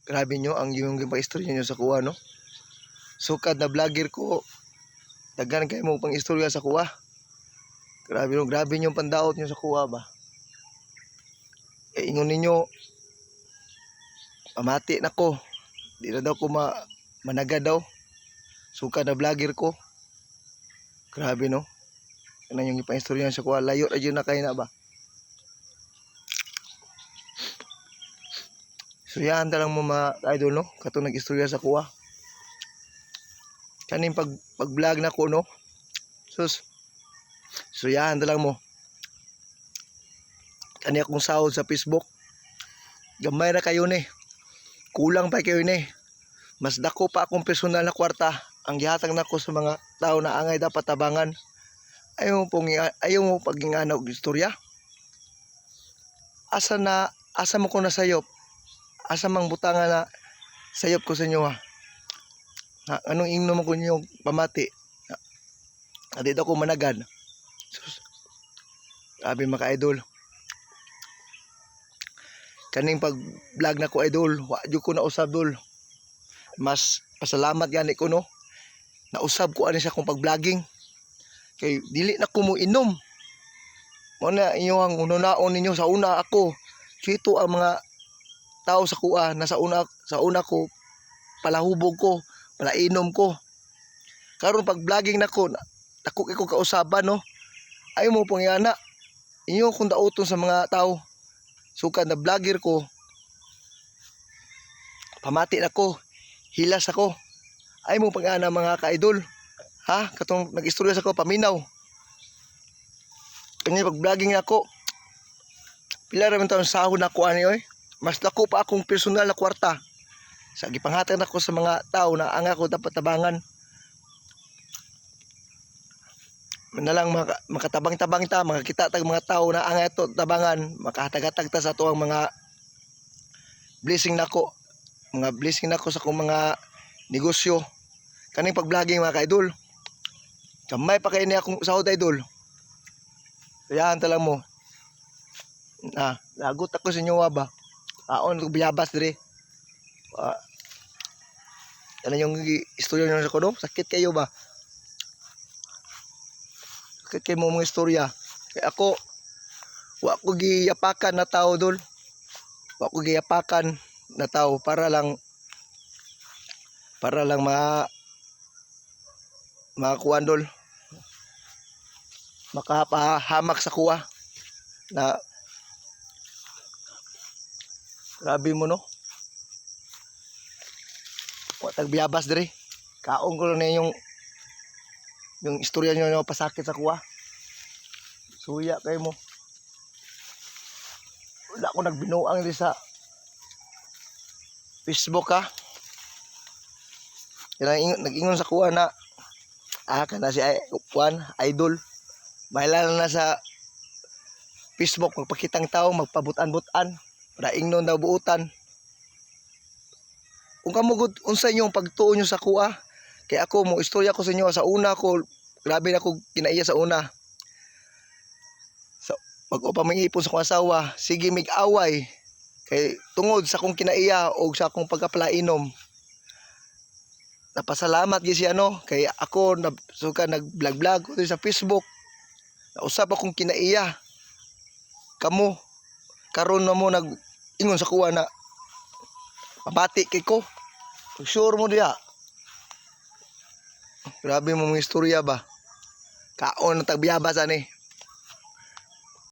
Grabe nyo ang yung istorya nyo sa kuha, no? Sukad na vlogger ko. Daghan kayo mo pang istorya sa kuha. Grabe nyo pandaot nyo sa kuha ba? Ingon ninyo, pamati na ko. Di na daw ko managa daw. Sukad na vlogger ko. Grabe, no? Ano yung ipang istorya sa kuha. Layo na dyan na kayo na ba? Suryahan talang mo idol, no? Kato nag-istorya sa kuha. Kaning pag-vlog na ko, no? Sus. Suryahan talang mo. Kani akong sahod sa Facebook. Gamay na kayo ni. Kulang pa kayo ni. Mas dako pa akong personal na kwarta. Ang gihatag nako sa mga tao na angay dapat tabangan. Ayaw mo paginganaw og istorya. Asa mo ko nasayop? Asa mang butangan na sayop ko sa inyo ha? Anong ingno mo ko niyo pamati? Dito ko managan. Sus. Grabe mga idol. Kaning pag-vlog na ko idol, wa jud ko nausab dol. Mas pasalamat gani ko, no. Nausab ko ani sa akong pag-vlogging. Kay dili na ko mo inom. Mo na inyong ununaon ninyo sa una ako. Sito ang mga tao sa kuha na sa una ko palahubog ko, palainom ko. Karon pag-vlogging nako, dako ko kausaban, no. Ay mo pong yana. Inyo kung dauton sa mga tao. Sukad na vlogger ko. Pamati nako. Hilas ako. Ay mo pang ana mga ka-idol. Ha? Katong nag-istorya sa ko paminaw. Kanya pag-vlogging nako. Pila ra man taon sahod nako ani oy. Mas dako pa akong personal na kwarta. Sa gipanghatag nako sa mga tao na ang ako dapat tabangan. Manalang makatabang-tabang ta, makakita tag mga tao na ang ato tabangan, makahatag-hatag ta sa ato ang mga blessing nako. Mga blessing nako sa akong mga negosyo. Kaning pag-vlogging mga ka-idol. Kamay pa kay ni akong sahod idol. Kayahan ta lang mo. Lagot ako sa inyo ba? Aon ko biyabas dire. Ano yung istorya nyo sa kuno? Sakit kayo ba? Sakit kayo mo mga istorya. Kaya ako, wa ko giyapakan na tao dol. Wa ko giyapakan na tao para lang makakuan dol. Makapahamak sa kuha. Na grabe mo, no? Watag biyabas dire. Kaong ko na yung istorya nyo pasakit sa kuha. Suya kayo mo. Wala ko nagbinuang din sa Facebook ha. Nag-ingon sa kuha na kana si Juan idol. Mailala na sa Facebook magpakitang tao magpabutan-butan para ingnon daw buutan. Kung kamugod unsa inyong pagtuo nyo sa kuha, kay ako mo istorya ko sa inyo sa una ko, grabe na ko kinaiya sa una. So, pag upamingipon sa akong asawa, sige mig-away kay tungod sa akong kinaiya o sa akong pagkapalainom. Napasalamat gyud siya, no, kay ako nag-vlog ko sa Facebook. Nausap akong kinaiya. Kamo karon na mo nag-ingon sa kuha na pabati kay ko. Sure mo diya. Grabe mo mga istorya ba? Kaon na tagbiyabas ani.